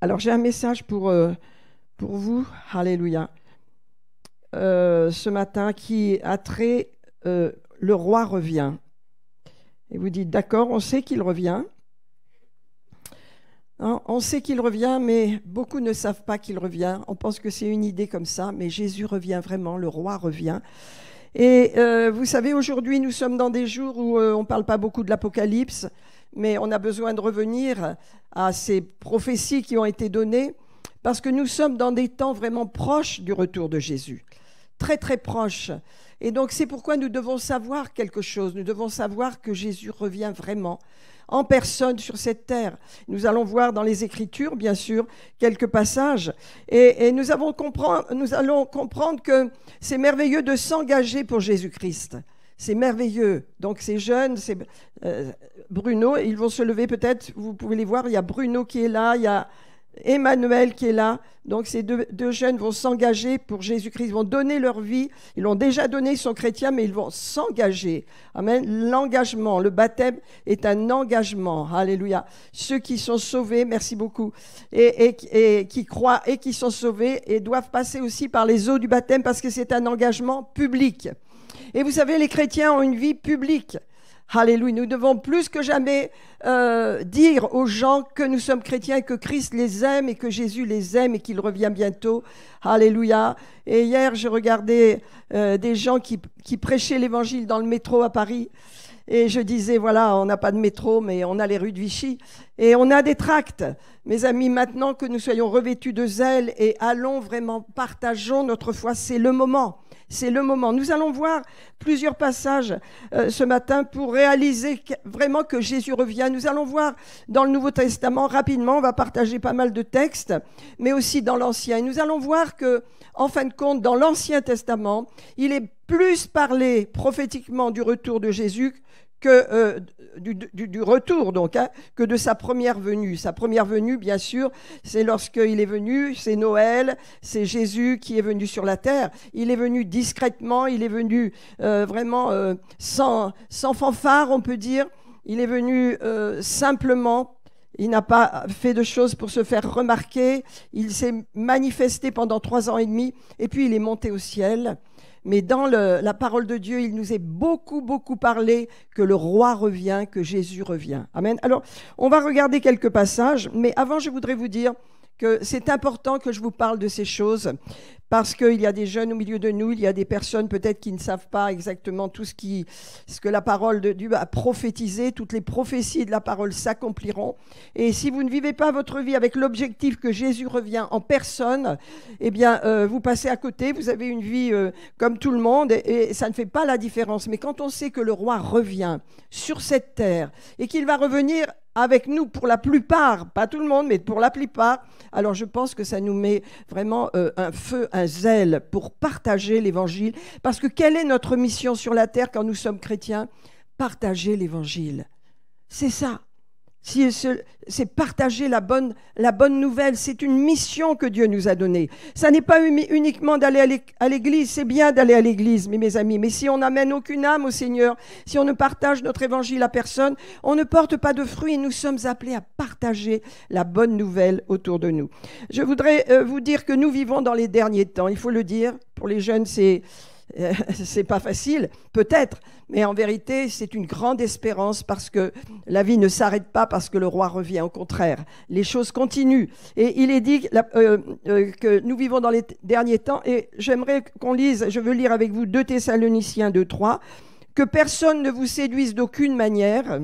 Alors j'ai un message pour vous, alléluia, ce matin qui a trait, le roi revient. Et vous dites, d'accord, on sait qu'il revient. Hein, on sait qu'il revient, mais beaucoup ne savent pas qu'il revient. On pense que c'est une idée comme ça, mais Jésus revient vraiment, le roi revient. Et vous savez, aujourd'hui, nous sommes dans des jours où on ne parle pas beaucoup de l'Apocalypse, mais on a besoin de revenir à ces prophéties qui ont été données, parce que nous sommes dans des temps vraiment proches du retour de Jésus, très très proches. Et donc c'est pourquoi nous devons savoir quelque chose, nous devons savoir que Jésus revient vraiment en personne sur cette terre. Nous allons voir dans les Écritures, bien sûr, quelques passages, et nous allons comprendre que c'est merveilleux de s'engager pour Jésus-Christ. C'est merveilleux. Donc ces jeunes, c'est Bruno, ils vont se lever peut-être, vous pouvez les voir, il y a Bruno qui est là, il y a Emmanuel qui est là. Donc ces deux jeunes vont s'engager pour Jésus-Christ, ils vont donner leur vie. Ils l'ont déjà donné, ils sont chrétiens, mais ils vont s'engager. Amen. L'engagement, le baptême est un engagement. Alléluia. Ceux qui sont sauvés, merci beaucoup, et qui croient et qui sont sauvés et doivent passer aussi par les eaux du baptême parce que c'est un engagement public. Et vous savez, les chrétiens ont une vie publique. Alléluia. Nous devons plus que jamais dire aux gens que nous sommes chrétiens et que Christ les aime et que Jésus les aime et qu'il revient bientôt. Alléluia. Et hier, je regardais des gens qui prêchaient l'évangile dans le métro à Paris. Et je disais, voilà, on n'a pas de métro, mais on a les rues de Vichy. Et on a des tracts. Mes amis, maintenant que nous soyons revêtus de zèle et allons vraiment, partageons notre foi, c'est le moment. C'est le moment. Nous allons voir plusieurs passages ce matin pour réaliser vraiment que Jésus revient. Nous allons voir dans le Nouveau Testament, rapidement, on va partager pas mal de textes, mais aussi dans l'Ancien. Et nous allons voir que, en fin de compte, dans l'Ancien Testament, il est plus parlé prophétiquement du retour de Jésus que du retour, donc, hein, que de sa première venue. Sa première venue, bien sûr, c'est lorsqu'il est venu, c'est Noël, c'est Jésus qui est venu sur la terre. Il est venu discrètement, il est venu vraiment sans fanfare, on peut dire. Il est venu simplement. Il n'a pas fait de choses pour se faire remarquer. Il s'est manifesté pendant 3 ans et demi, et puis il est monté au ciel. Mais dans la parole de Dieu, il nous est beaucoup parlé que le roi revient, que Jésus revient. Amen. Alors, on va regarder quelques passages, mais avant, je voudrais vous dire que c'est important que je vous parle de ces choses parce qu'il y a des jeunes au milieu de nous, il y a des personnes peut-être qui ne savent pas exactement tout ce que la parole de Dieu a prophétisé, toutes les prophéties de la parole s'accompliront. Et si vous ne vivez pas votre vie avec l'objectif que Jésus revient en personne, eh bien, vous passez à côté, vous avez une vie comme tout le monde et ça ne fait pas la différence. Mais quand on sait que le roi revient sur cette terre et qu'il va revenir avec nous pour la plupart, pas tout le monde, mais pour la plupart, alors je pense que ça nous met vraiment un feu, un zèle pour partager l'évangile. Parce que quelle est notre mission sur la terre quand nous sommes chrétiens? Partager l'évangile. C'est ça. C'est partager la bonne nouvelle. C'est une mission que Dieu nous a donnée. Ça n'est pas uniquement d'aller à l'église. C'est bien d'aller à l'église, mes amis. Mais si on n'amène aucune âme au Seigneur, si on ne partage notre évangile à personne, on ne porte pas de fruits. Et nous sommes appelés à partager la bonne nouvelle autour de nous. Je voudrais vous dire que nous vivons dans les derniers temps. Il faut le dire. Pour les jeunes, c'est pas facile, peut-être, mais en vérité, c'est une grande espérance parce que la vie ne s'arrête pas parce que le roi revient. Au contraire, les choses continuent. Et il est dit que nous vivons dans les derniers temps. Et j'aimerais qu'on lise, je veux lire avec vous 2 Thessaloniciens 2:3, que personne ne vous séduise d'aucune manière,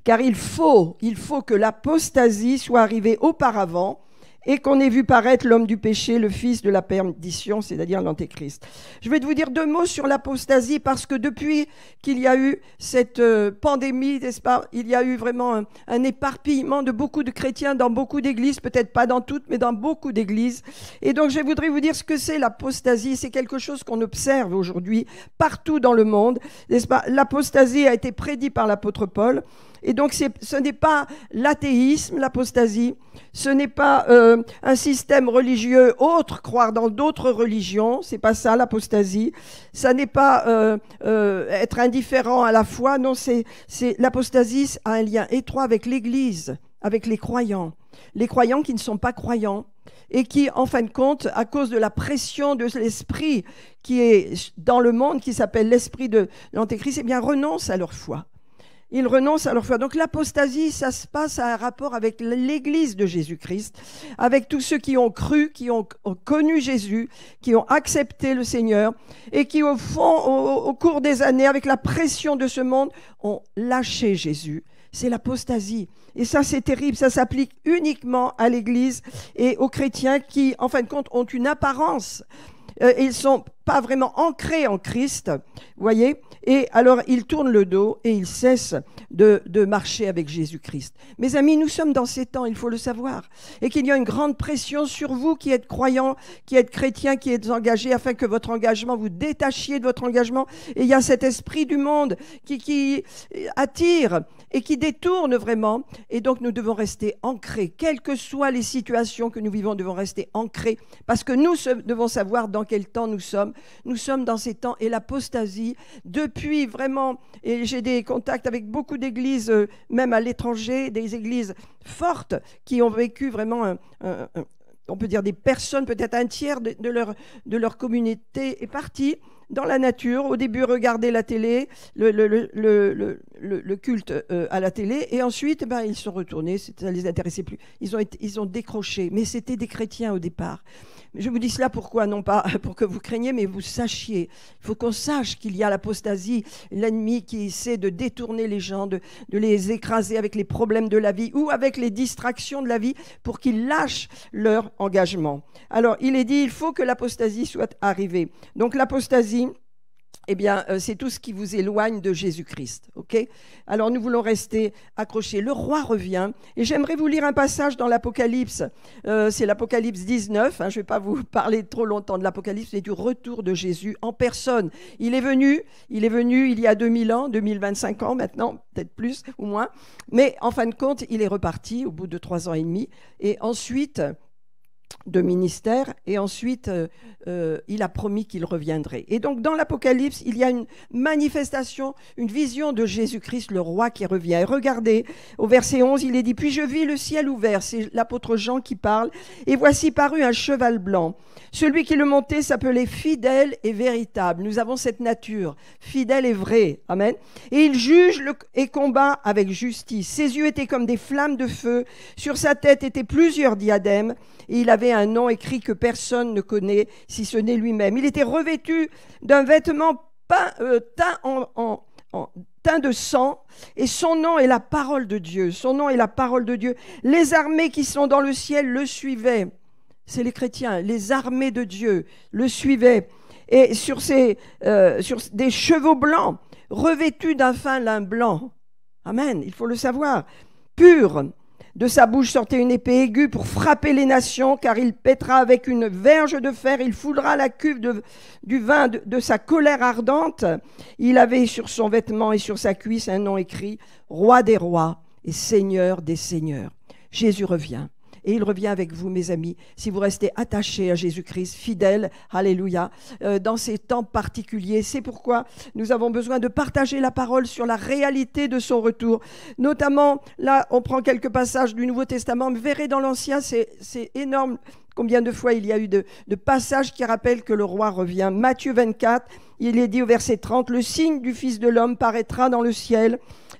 car il faut que l'apostasie soit arrivée auparavant, et qu'on ait vu paraître l'homme du péché, le fils de la perdition, c'est-à-dire l'antéchrist. Je vais vous dire 2 mots sur l'apostasie, parce que depuis qu'il y a eu cette pandémie, n'est-ce pas, il y a eu vraiment un éparpillement de beaucoup de chrétiens dans beaucoup d'églises, peut-être pas dans toutes, mais dans beaucoup d'églises. Et donc je voudrais vous dire ce que c'est l'apostasie. C'est quelque chose qu'on observe aujourd'hui partout dans le monde, n'est-ce pas? L'apostasie a été prédit par l'apôtre Paul. Et donc, ce n'est pas l'athéisme, l'apostasie, ce n'est pas un système religieux autre, croire dans d'autres religions, c'est pas ça l'apostasie, ça n'est pas être indifférent à la foi, non, l'apostasie a un lien étroit avec l'Église, avec les croyants. les croyants qui ne sont pas croyants et qui, en fin de compte, à cause de la pression de l'esprit qui est dans le monde, qui s'appelle l'esprit de l'Antéchrist, eh bien, renoncent à leur foi. Ils renoncent à leur foi. Donc l'apostasie, ça se passe à un rapport avec l'Église de Jésus-Christ, avec tous ceux qui ont cru, qui ont connu Jésus, qui ont accepté le Seigneur et qui, au fond, au cours des années, avec la pression de ce monde, ont lâché Jésus. C'est l'apostasie. Et ça, c'est terrible. Ça s'applique uniquement à l'Église et aux chrétiens qui, en fin de compte, ont une apparence. Ils ne sont pas vraiment ancrés en Christ, vous voyez, et alors ils tournent le dos et ils cessent de marcher avec Jésus-Christ. Mes amis, nous sommes dans ces temps, il faut le savoir, et qu'il y a une grande pression sur vous qui êtes croyants, qui êtes chrétiens, qui êtes engagés, afin que votre engagement, vous détachiez de votre engagement, et il y a cet esprit du monde qui attire et qui détourne vraiment, et donc nous devons rester ancrés, quelles que soient les situations que nous vivons, nous devons rester ancrés, parce que nous devons savoir dans quel temps nous sommes. Nous sommes dans ces temps et l'apostasie, depuis vraiment, et j'ai des contacts avec beaucoup d'églises, même à l'étranger, des églises fortes qui ont vécu vraiment, on peut dire des personnes, peut-être un tiers de leur communauté est parti dans la nature. Au début, regarder la télé, le culte à la télé, et ensuite, ils sont retournés, ça ne les intéressait plus. Ils ont décroché, mais c'était des chrétiens au départ. Je vous dis cela pourquoi? Non pas pour que vous craigniez, mais vous sachiez. Il faut qu'on sache qu'il y a l'apostasie, l'ennemi qui essaie de détourner les gens, de les écraser avec les problèmes de la vie ou avec les distractions de la vie pour qu'ils lâchent leur engagement. Alors, il est dit, il faut que l'apostasie soit arrivée. Donc, l'apostasie, eh bien, c'est tout ce qui vous éloigne de Jésus-Christ. Ok? Alors, nous voulons rester accrochés. Le roi revient. Et j'aimerais vous lire un passage dans l'Apocalypse. C'est l'Apocalypse 19. Je ne vais pas vous parler trop longtemps de l'Apocalypse, mais du retour de Jésus en personne. Il est venu il y a 2000 ans, 2025 ans maintenant, peut-être plus ou moins. Mais en fin de compte, il est reparti au bout de 3 ans et demi. Et ensuite, de ministère, et ensuite il a promis qu'il reviendrait. Et donc dans l'Apocalypse, il y a une manifestation, une vision de Jésus-Christ, le roi qui revient. Et regardez, au verset 11, il est dit, « Puis je vis le ciel ouvert », c'est l'apôtre Jean qui parle, « et voici parut un cheval blanc. Celui qui le montait s'appelait fidèle et véritable. » Nous avons cette nature, fidèle et vrai. Amen. Et il juge et combat avec justice. Ses yeux étaient comme des flammes de feu. Sur sa tête étaient plusieurs diadèmes. Et il avait un nom écrit que personne ne connaît, si ce n'est lui-même. Il était revêtu d'un vêtement teint de sang, et son nom est la parole de Dieu. Son nom est la parole de Dieu. Les armées qui sont dans le ciel le suivaient. C'est les chrétiens. Les armées de Dieu le suivaient. Et sur des chevaux blancs, revêtus d'un fin lin blanc. Amen, il faut le savoir. Pur. De sa bouche sortait une épée aiguë pour frapper les nations, car il pètera avec une verge de fer, il foulera la cuve du vin de sa colère ardente. Il avait sur son vêtement et sur sa cuisse un nom écrit, Roi des rois et Seigneur des seigneurs. Jésus revient. Et il revient avec vous, mes amis, si vous restez attachés à Jésus-Christ, fidèles, alléluia, dans ces temps particuliers. C'est pourquoi nous avons besoin de partager la parole sur la réalité de son retour. Notamment, là, on prend quelques passages du Nouveau Testament, mais verrez dans l'Ancien, c'est énorme. Combien de fois il y a eu de passages qui rappellent que le roi revient. Matthieu 24, il est dit au verset 30, « Le signe du Fils de l'homme paraîtra dans le ciel.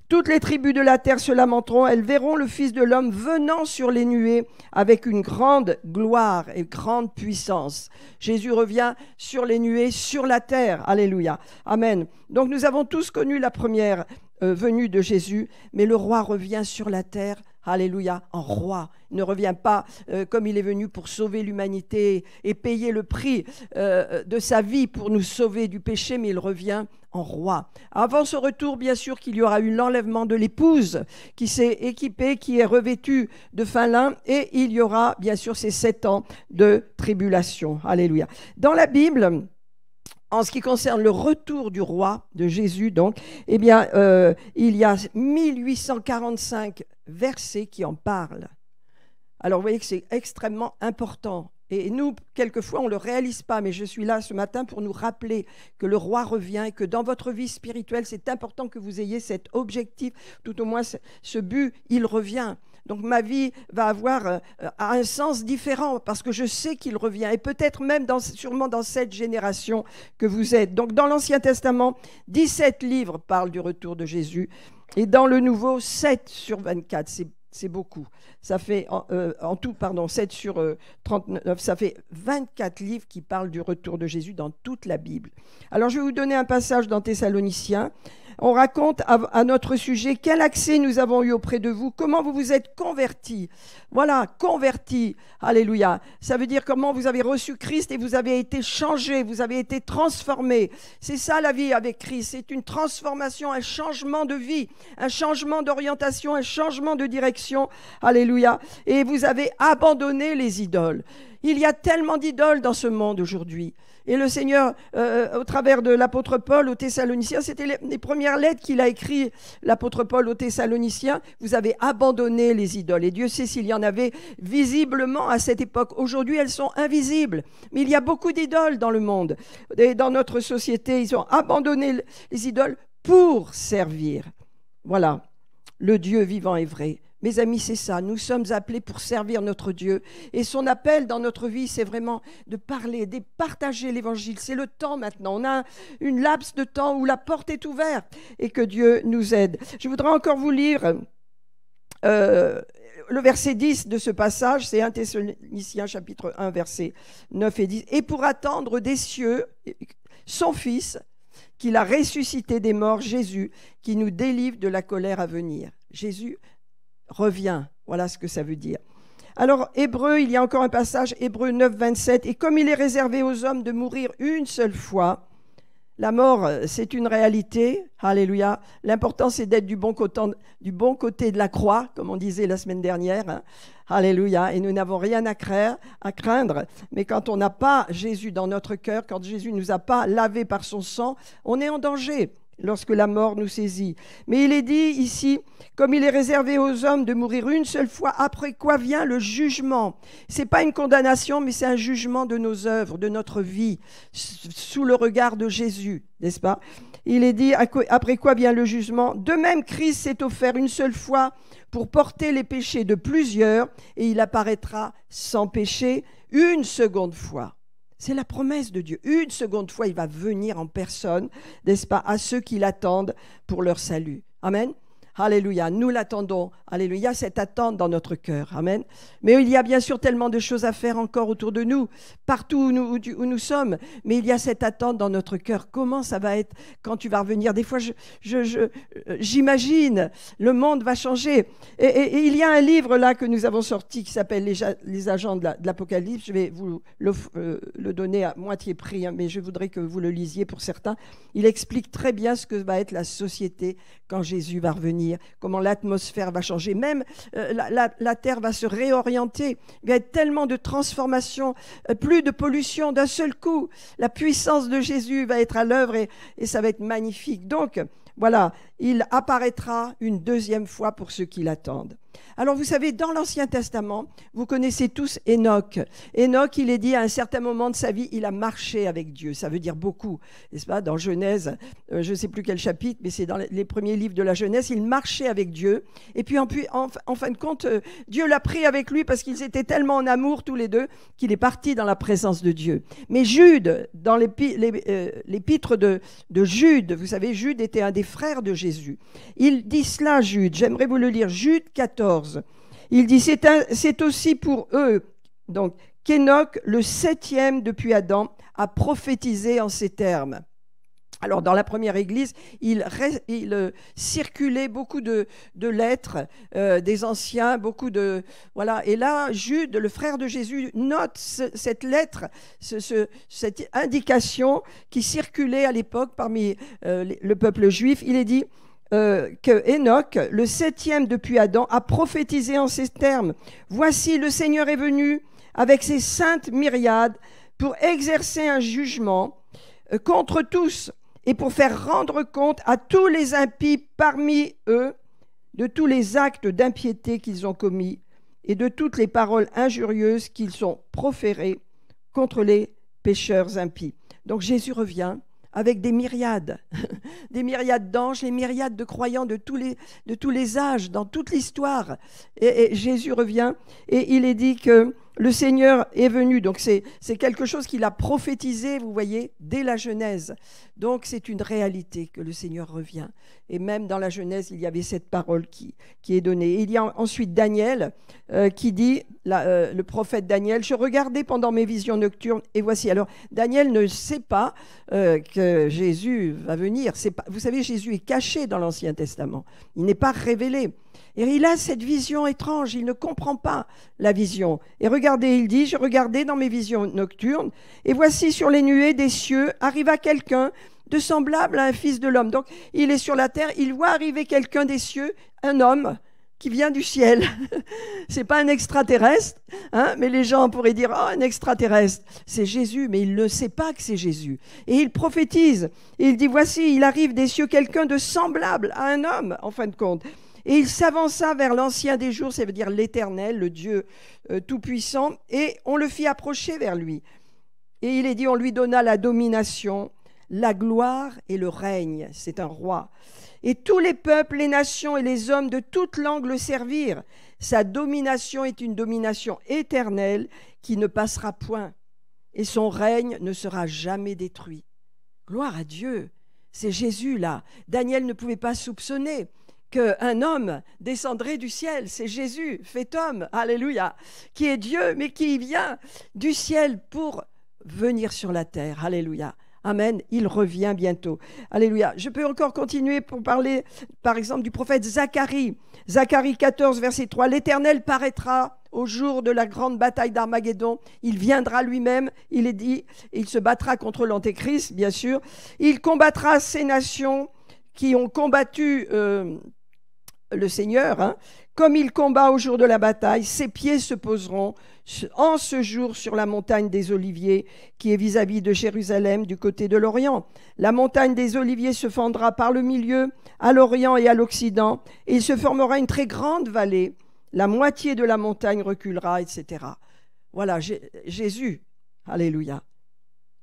Toutes les tribus de la terre se lamenteront. Elles verront le Fils de l'homme venant sur les nuées avec une grande gloire et grande puissance. » Jésus revient sur les nuées, sur la terre. Alléluia. Amen. Donc nous avons tous connu la première venue de Jésus, mais le roi revient sur la terre. Alléluia, en roi. Il ne revient pas comme il est venu pour sauver l'humanité et payer le prix de sa vie pour nous sauver du péché, mais il revient en roi. Avant ce retour, bien sûr qu'il y aura eu l'enlèvement de l'épouse qui s'est équipée, qui est revêtue de fin lin, et il y aura bien sûr ces 7 ans de tribulation. Alléluia. Dans la Bible, en ce qui concerne le retour du roi, de Jésus donc, eh bien, il y a 1845 versets qui en parlent. Alors, vous voyez que c'est extrêmement important. Et nous, quelquefois, on ne le réalise pas, mais je suis là ce matin pour nous rappeler que le roi revient et que dans votre vie spirituelle, c'est important que vous ayez cet objectif, tout au moins ce but, il revient. Donc ma vie va avoir un sens différent parce que je sais qu'il revient. Et peut-être même sûrement dans cette génération que vous êtes. Donc dans l'Ancien Testament, 17 livres parlent du retour de Jésus. Et dans le Nouveau, 7 sur 24. C'est beaucoup. Ça fait en tout, 7 sur 39, ça fait 24 livres qui parlent du retour de Jésus dans toute la Bible. Alors je vais vous donner un passage dans Thessaloniciens. On raconte à notre sujet quel accès nous avons eu auprès de vous, comment vous vous êtes convertis. Voilà, convertis, alléluia. Ça veut dire comment vous avez reçu Christ et vous avez été changés, vous avez été transformés. C'est ça la vie avec Christ, c'est une transformation, un changement de vie, un changement d'orientation, un changement de direction, alléluia. Et vous avez abandonné les idoles. Il y a tellement d'idoles dans ce monde aujourd'hui. Et le Seigneur, au travers de l'apôtre Paul aux Thessaloniciens, c'était les premières lettres qu'il a écrites, l'apôtre Paul aux Thessaloniciens, vous avez abandonné les idoles. Et Dieu sait s'il y en avait visiblement à cette époque. Aujourd'hui, elles sont invisibles. Mais il y a beaucoup d'idoles dans le monde. Et dans notre société, ils ont abandonné les idoles pour servir. Voilà, le Dieu vivant et vrai. Mes amis, c'est ça. Nous sommes appelés pour servir notre Dieu. Et son appel dans notre vie, c'est vraiment de parler, de partager l'évangile. C'est le temps maintenant. On a une laps de temps où la porte est ouverte et que Dieu nous aide. Je voudrais encore vous lire le verset 10 de ce passage. C'est 1 Thessaloniciens chapitre 1, versets 9 et 10. « Et pour attendre des cieux son Fils, qu'il a ressuscité des morts, Jésus, qui nous délivre de la colère à venir. » Jésus revient, voilà ce que ça veut dire. Alors, Hébreux, il y a encore un passage, Hébreux 9, 27, « Et comme il est réservé aux hommes de mourir une seule fois, la mort, c'est une réalité, alléluia. L'important, c'est d'être du bon côté de la croix, comme on disait la semaine dernière, hein. Alléluia. Et nous n'avons rien à craindre, mais quand on n'a pas Jésus dans notre cœur, quand Jésus ne nous a pas lavés par son sang, on est en danger lorsque la mort nous saisit. Mais il est dit ici, comme il est réservé aux hommes de mourir une seule fois, après quoi vient le jugement. C'est pas une condamnation, mais c'est un jugement de nos œuvres, de notre vie, sous le regard de Jésus, n'est-ce pas? Il est dit, après quoi vient le jugement. De même, Christ s'est offert une seule fois pour porter les péchés de plusieurs, et il apparaîtra sans péché une seconde fois. C'est la promesse de Dieu. Une seconde fois, il va venir en personne, n'est-ce pas, à ceux qui l'attendent pour leur salut. Amen. Alléluia, nous l'attendons. Alléluia, il y a cette attente dans notre cœur. Amen. Mais il y a bien sûr tellement de choses à faire encore autour de nous, partout où nous sommes. Mais il y a cette attente dans notre cœur. Comment ça va être quand tu vas revenir? Des fois, j'imagine, le monde va changer. Et il y a un livre là que nous avons sorti qui s'appelle Les agents de l'Apocalypse. Je vais vous le donner à moitié prix, hein, mais je voudrais que vous le lisiez pour certains. Il explique très bien ce que va être la société quand Jésus va revenir. Comment l'atmosphère va changer, même la terre va se réorienter, il va y avoir tellement de transformations, plus de pollution d'un seul coup, la puissance de Jésus va être à l'œuvre et ça va être magnifique. Donc voilà, il apparaîtra une deuxième fois pour ceux qui l'attendent. Alors vous savez, dans l'Ancien Testament, vous connaissez tous Enoch. Enoch, il est dit à un certain moment de sa vie, il a marché avec Dieu. Ça veut dire beaucoup, n'est-ce pas? Dans Genèse, je ne sais plus quel chapitre, mais c'est dans les premiers livres de la Genèse, il marchait avec Dieu. Et puis en fin de compte, Dieu l'a pris avec lui parce qu'ils étaient tellement en amour tous les deux qu'il est parti dans la présence de Dieu. Mais Jude, dans l'épître de Jude, vous savez, Jude était un des frères de Jésus. Il dit cela, Jude, j'aimerais vous le lire, Jude 14. Il dit, c'est aussi pour eux, donc, qu'Enoch, le 7e depuis Adam, a prophétisé en ces termes. Alors, dans la première église, il circulait beaucoup de lettres des anciens, beaucoup de... Voilà. Et là, Jude, le frère de Jésus, note cette lettre, cette indication qui circulait à l'époque parmi le peuple juif. Il est dit que Enoch, le 7e depuis Adam, a prophétisé en ces termes. « Voici, le Seigneur est venu avec ses saintes myriades pour exercer un jugement contre tous, et pour faire rendre compte à tous les impies parmi eux de tous les actes d'impiété qu'ils ont commis et de toutes les paroles injurieuses qu'ils ont proférées contre les pécheurs impies. » Donc Jésus revient. avec des myriades d'anges, les myriades de croyants de tous les âges, dans toute l'histoire. Et Jésus revient et il est dit que le Seigneur est venu. Donc c'est quelque chose qu'il a prophétisé, vous voyez, dès la Genèse. Donc c'est une réalité que le Seigneur revient. Et même dans la Genèse, il y avait cette parole qui est donnée. Et il y a ensuite Daniel qui dit, le prophète Daniel, « Je regardais pendant mes visions nocturnes et voici. » Alors Daniel ne sait pas que Jésus va venir. Vous savez, Jésus est caché dans l'Ancien Testament. Il n'est pas révélé. Et il a cette vision étrange, il ne comprend pas la vision. Et regardez, il dit, « Je regardais dans mes visions nocturnes, et voici sur les nuées des cieux arriva quelqu'un de semblable à un fils de l'homme. » Donc il est sur la terre, il voit arriver quelqu'un des cieux, un homme qui vient du ciel. C'est pas un extraterrestre, hein, mais les gens pourraient dire, « Oh, un extraterrestre, c'est Jésus », mais il ne sait pas que c'est Jésus. Et il prophétise, et il dit, « Voici, il arrive des cieux quelqu'un de semblable à un homme, en fin de compte. » Et il s'avança vers l'ancien des jours, ça veut dire l'Éternel, le Dieu tout-puissant, et on le fit approcher vers lui. Et il est dit, on lui donna la domination, la gloire et le règne. C'est un roi. Et tous les peuples, les nations et les hommes de toute langue le servirent. Sa domination est une domination éternelle qui ne passera point. Et son règne ne sera jamais détruit. Gloire à Dieu. C'est Jésus là. Daniel ne pouvait pas soupçonner qu'un homme descendrait du ciel. C'est Jésus, fait homme, alléluia, qui est Dieu, mais qui vient du ciel pour venir sur la terre, alléluia. Amen, il revient bientôt. Alléluia. Je peux encore continuer pour parler, par exemple, du prophète Zacharie. Zacharie 14, verset 3. « L'Éternel paraîtra au jour de la grande bataille d'Armageddon. Il viendra lui-même, il est dit, et il se battra contre l'Antéchrist, bien sûr. Il combattra ces nations qui ont combattu le Seigneur, hein, comme il combat au jour de la bataille, ses pieds se poseront en ce jour sur la montagne des Oliviers, qui est vis-à-vis de Jérusalem, du côté de l'Orient. La montagne des Oliviers se fendra par le milieu, à l'Orient et à l'Occident, et il se formera une très grande vallée. La moitié de la montagne reculera, etc. » Voilà, Jésus, alléluia,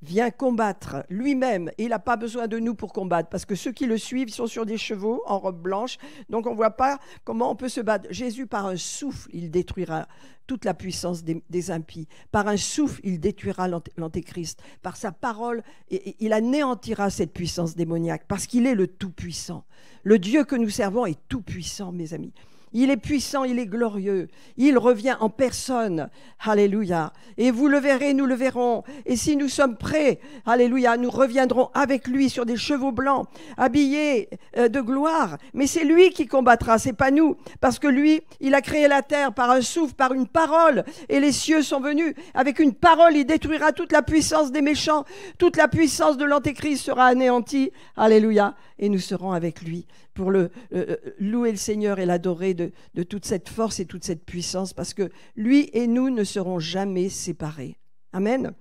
vient combattre lui-même, et il n'a pas besoin de nous pour combattre, parce que ceux qui le suivent sont sur des chevaux en robe blanche, donc on ne voit pas comment on peut se battre. Jésus, par un souffle, il détruira toute la puissance des impies. Par un souffle, il détruira l'Antéchrist. Par sa parole, il anéantira cette puissance démoniaque, parce qu'il est le Tout-Puissant. Le Dieu que nous servons est Tout-Puissant, mes amis. Il est puissant, il est glorieux. Il revient en personne. Alléluia. Et vous le verrez, nous le verrons. Et si nous sommes prêts, alléluia, nous reviendrons avec lui sur des chevaux blancs, habillés de gloire. Mais c'est lui qui combattra, c'est pas nous. Parce que lui, il a créé la terre par un souffle, par une parole. Et les cieux sont venus. Avec une parole, il détruira toute la puissance des méchants. Toute la puissance de l'Antéchrist sera anéantie. Alléluia. Et nous serons avec lui pour louer le Seigneur et l'adorer de toute cette force et toute cette puissance, parce que lui et nous ne serons jamais séparés. Amen.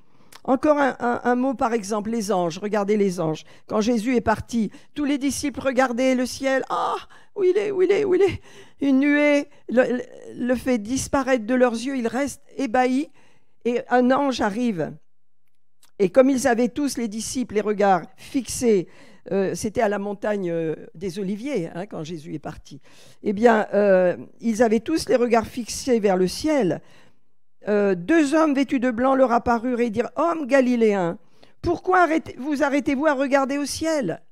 Encore un mot, par exemple, les anges. Regardez les anges. Quand Jésus est parti, tous les disciples regardaient le ciel. Ah, où il est, où il est, où il est. Une nuée le fait disparaître de leurs yeux. Ils restent ébahis et un ange arrive. Et comme ils avaient tous, les disciples, les regards fixés, c'était à la montagne des Oliviers, hein, quand Jésus est parti. Eh bien, ils avaient tous les regards fixés vers le ciel. Deux hommes vêtus de blanc leur apparurent et dirent « Hommes galiléens, pourquoi vous arrêtez-vous à regarder au ciel ?»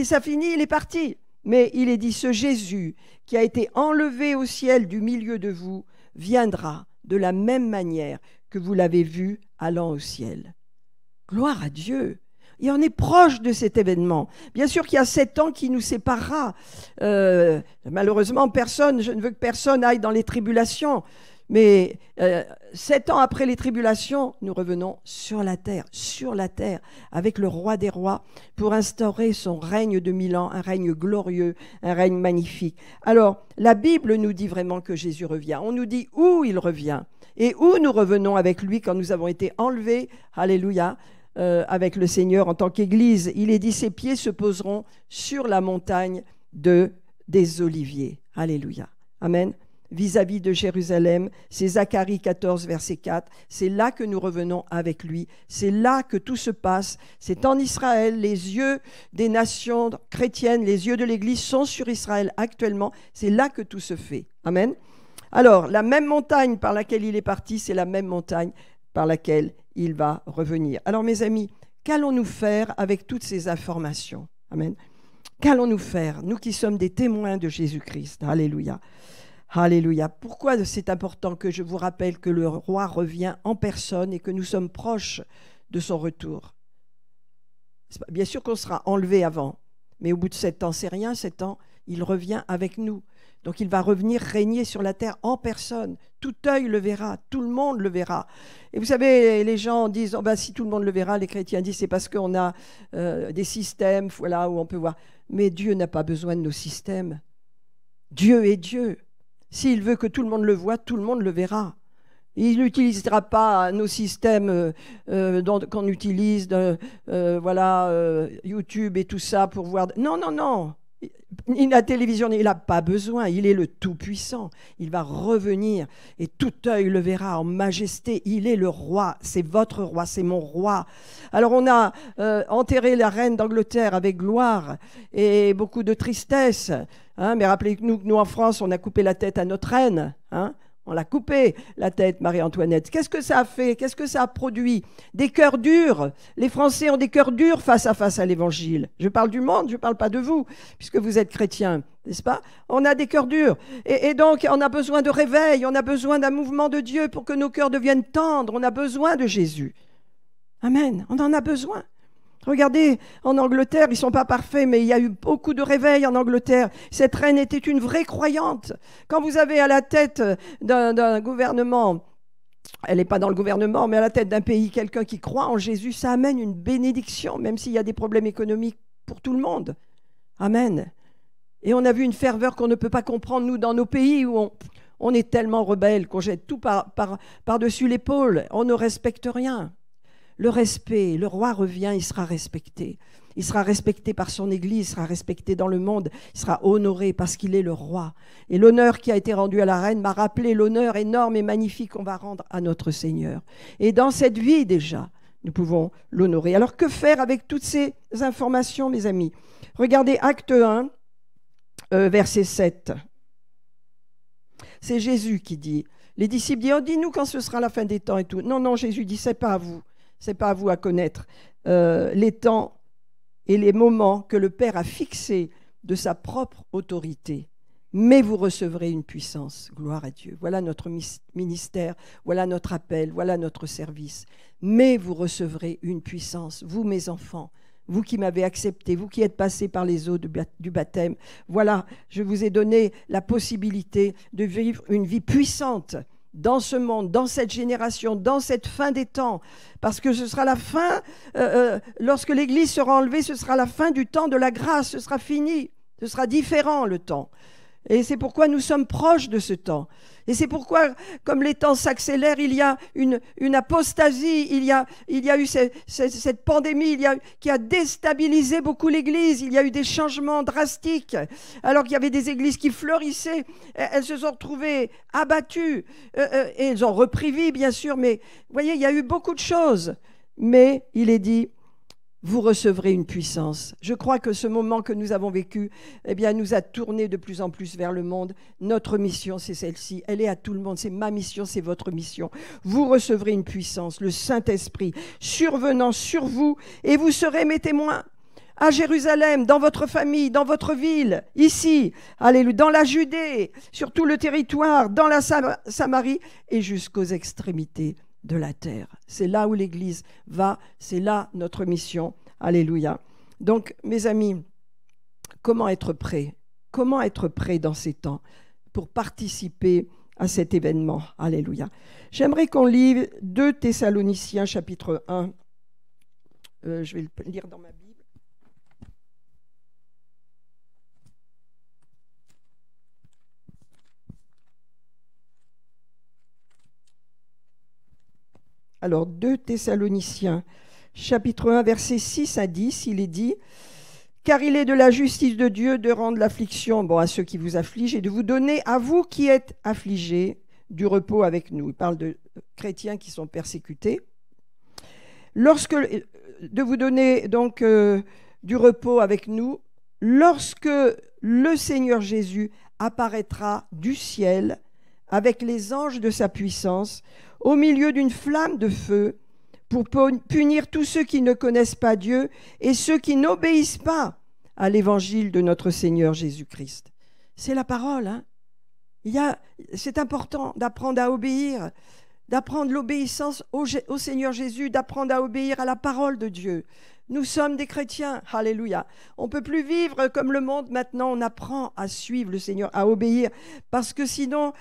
Ça finit, il est parti. Mais il est dit « Ce Jésus qui a été enlevé au ciel du milieu de vous viendra de la même manière que vous l'avez vu allant au ciel. » Gloire à Dieu. Et on est proche de cet événement. Bien sûr qu'il y a 7 ans qui nous séparera. Malheureusement, je ne veux que personne aille dans les tribulations. Mais 7 ans après les tribulations, nous revenons sur la terre, avec le roi des rois, pour instaurer son règne de 1000 ans, un règne glorieux, un règne magnifique. Alors, la Bible nous dit vraiment que Jésus revient. On nous dit où il revient et où nous revenons avec lui quand nous avons été enlevés. Alléluia. Avec le Seigneur en tant qu'Église. Il est dit, ses pieds se poseront sur la montagne des Oliviers. Alléluia. Amen. vis-à-vis de Jérusalem. C'est Zacharie 14, verset 4. C'est là que nous revenons avec lui. C'est là que tout se passe. C'est en Israël. Les yeux des nations chrétiennes, les yeux de l'Église sont sur Israël actuellement. C'est là que tout se fait. Amen. Alors, la même montagne par laquelle il est parti, c'est la même montagne par laquelle il va revenir. Alors, mes amis, qu'allons-nous faire avec toutes ces informations? Amen. Qu'allons-nous faire, nous qui sommes des témoins de Jésus-Christ? Alléluia. Alléluia. Pourquoi c'est important que je vous rappelle que le roi revient en personne et que nous sommes proches de son retour? Bien sûr qu'on sera enlevé avant, mais au bout de 7 ans, c'est rien, 7 ans, il revient avec nous. Donc il va revenir régner sur la terre en personne. Tout œil le verra, tout le monde le verra. Et vous savez, les gens disent, oh ben, si tout le monde le verra, les chrétiens disent, c'est parce qu'on a des systèmes, voilà, où on peut voir. Mais Dieu n'a pas besoin de nos systèmes. Dieu est Dieu. S'il veut que tout le monde le voie, tout le monde le verra. Il n'utilisera pas nos systèmes qu'on utilise, YouTube et tout ça pour voir. Non, non, non. La télévision, il n'a pas besoin. Il est le Tout-Puissant. Il va revenir et tout œil le verra en majesté. Il est le roi. C'est votre roi, c'est mon roi. Alors on a enterré la reine d'Angleterre avec gloire et beaucoup de tristesse. Hein, mais rappelez-nous que nous, en France, on a coupé la tête à notre reine. Hein. On l'a coupé, la tête, Marie-Antoinette. Qu'est-ce que ça a fait? Qu'est-ce que ça a produit? Des cœurs durs. Les Français ont des cœurs durs face à l'Évangile. Je parle du monde, je ne parle pas de vous, puisque vous êtes chrétiens, n'est-ce pas? On a des cœurs durs. Et donc, on a besoin de réveil, on a besoin d'un mouvement de Dieu pour que nos cœurs deviennent tendres. On a besoin de Jésus. Amen. On en a besoin. Regardez, en Angleterre, ils ne sont pas parfaits, mais il y a eu beaucoup de réveils en Angleterre. Cette reine était une vraie croyante. Quand vous avez à la tête d'un gouvernement, elle n'est pas dans le gouvernement, mais à la tête d'un pays, quelqu'un qui croit en Jésus, ça amène une bénédiction, même s'il y a des problèmes économiques pour tout le monde. Amen. Et on a vu une ferveur qu'on ne peut pas comprendre, nous, dans nos pays où on est tellement rebelles qu'on jette tout par-dessus l'épaule. On ne respecte rien. Le respect, le roi revient, il sera respecté. Il sera respecté par son Église, il sera respecté dans le monde, il sera honoré parce qu'il est le roi. Et l'honneur qui a été rendu à la reine m'a rappelé l'honneur énorme et magnifique qu'on va rendre à notre Seigneur. Et dans cette vie déjà, nous pouvons l'honorer. Alors que faire avec toutes ces informations, mes amis? Regardez Acte 1, verset 7. C'est Jésus qui dit. Les disciples disent, oh, dis-nous quand ce sera la fin des temps et tout. Non, non, Jésus dit, c'est pas à vous. C'est pas à vous à connaître les temps et les moments que le Père a fixés de sa propre autorité. Mais vous recevrez une puissance. Gloire à Dieu. Voilà notre ministère, voilà notre appel, voilà notre service. Mais vous recevrez une puissance, vous mes enfants, vous qui m'avez accepté, vous qui êtes passés par les eaux du baptême. Voilà, je vous ai donné la possibilité de vivre une vie puissante dans ce monde, dans cette génération, dans cette fin des temps, parce que ce sera la fin, lorsque l'Église sera enlevée, ce sera la fin du temps de la grâce, ce sera fini, ce sera différent le temps. Et c'est pourquoi nous sommes proches de ce temps. Et c'est pourquoi, comme les temps s'accélèrent, il y a une apostasie, il y a eu cette pandémie qui a déstabilisé beaucoup l'Église. Il y a eu des changements drastiques. Alors qu'il y avait des églises qui fleurissaient, elles se sont retrouvées abattues. Et elles ont repris vie, bien sûr, mais vous voyez, il y a eu beaucoup de choses. Mais il est dit, vous recevrez une puissance. Je crois que ce moment que nous avons vécu, eh bien, nous a tourné de plus en plus vers le monde. Notre mission, c'est celle-ci. Elle est à tout le monde. C'est ma mission, c'est votre mission. Vous recevrez une puissance, le Saint-Esprit, survenant sur vous, et vous serez mes témoins. À Jérusalem, dans votre famille, dans votre ville, ici, alléluia, dans la Judée, sur tout le territoire, dans la Samarie, et jusqu'aux extrémités de la terre. C'est là où l'Église va, c'est là notre mission. Alléluia. Donc, mes amis, comment être prêt? Comment être prêt dans ces temps pour participer à cet événement? Alléluia. J'aimerais qu'on lise 2 Thessaloniciens chapitre 1. Je vais le lire dans ma Bible. Alors, 2 Thessaloniciens, chapitre 1, versets 6 à 10, il est dit Car il est de la justice de Dieu de rendre l'affliction à ceux qui vous affligent et de vous donner à vous qui êtes affligés du repos avec nous. Il parle de chrétiens qui sont persécutés. De vous donner donc du repos avec nous, lorsque le Seigneur Jésus apparaîtra du ciel avec les anges de sa puissance, au milieu d'une flamme de feu, pour punir tous ceux qui ne connaissent pas Dieu et ceux qui n'obéissent pas à l'évangile de notre Seigneur Jésus-Christ. C'est la parole, hein? C'est important d'apprendre à obéir, d'apprendre l'obéissance au Seigneur Jésus, d'apprendre à obéir à la parole de Dieu. Nous sommes des chrétiens, alléluia. On ne peut plus vivre comme le monde maintenant, on apprend à suivre le Seigneur, à obéir, parce que sinon,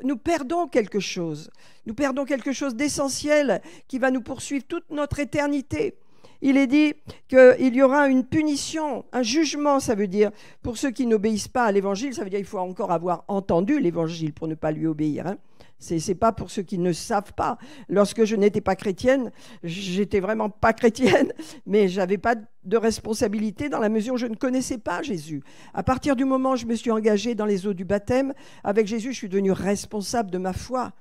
nous perdons quelque chose. Nous perdons quelque chose d'essentiel qui va nous poursuivre toute notre éternité. Il est dit qu'il y aura une punition, un jugement, ça veut dire, pour ceux qui n'obéissent pas à l'évangile. Ça veut dire qu'il faut encore avoir entendu l'évangile pour ne pas lui obéir, hein. C'est pas pour ceux qui ne savent pas. Lorsque je n'étais pas chrétienne, j'étais vraiment pas chrétienne, mais j'avais pas de responsabilité dans la mesure où je ne connaissais pas Jésus. À partir du moment où je me suis engagée dans les eaux du baptême, avec Jésus, je suis devenue responsable de ma foi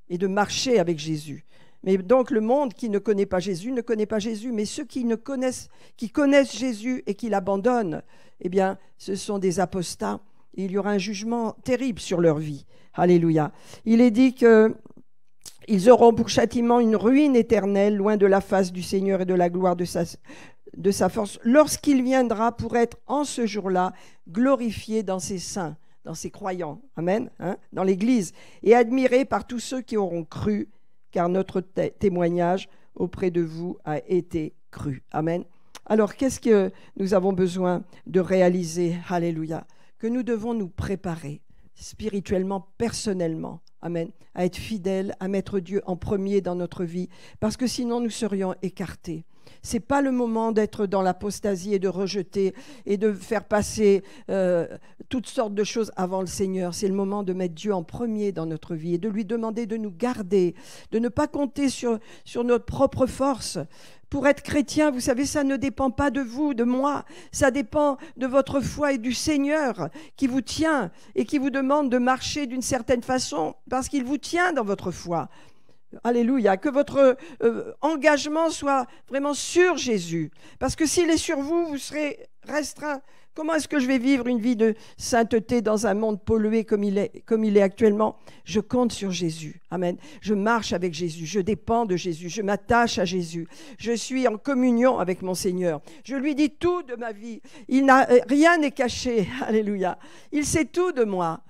et de marcher avec Jésus. Mais donc le monde qui ne connaît pas Jésus ne connaît pas Jésus, mais ceux qui connaissent Jésus et qui l'abandonnent, eh bien, ce sont des apostats. Il y aura un jugement terrible sur leur vie. Alléluia. Il est dit qu'ils auront pour châtiment une ruine éternelle, loin de la face du Seigneur et de la gloire de sa force, lorsqu'il viendra pour être en ce jour-là glorifié dans ses saints, dans ses croyants. Amen. Hein, dans l'Église. Et admiré par tous ceux qui auront cru, car notre témoignage auprès de vous a été cru. Amen. Alors, qu'est-ce que nous avons besoin de réaliser? Alléluia. Que nous devons nous préparer spirituellement, personnellement, amen, à être fidèles, à mettre Dieu en premier dans notre vie, parce que sinon nous serions écartés. C'est pas le moment d'être dans l'apostasie et de rejeter et de faire passer toutes sortes de choses avant le Seigneur. C'est le moment de mettre Dieu en premier dans notre vie et de lui demander de nous garder, de ne pas compter sur notre propre force. Pour être chrétien, vous savez, ça ne dépend pas de vous, de moi. Ça dépend de votre foi et du Seigneur qui vous tient et qui vous demande de marcher d'une certaine façon parce qu'il vous tient dans votre foi. Alléluia. Que votre engagement soit vraiment sur Jésus. Parce que s'il est sur vous, vous serez restreint. Comment est-ce que je vais vivre une vie de sainteté dans un monde pollué comme il est actuellement? Je compte sur Jésus. Amen. Je marche avec Jésus. Je dépends de Jésus. Je m'attache à Jésus. Je suis en communion avec mon Seigneur. Je lui dis tout de ma vie. Rien n'est caché. Alléluia. Il sait tout de moi.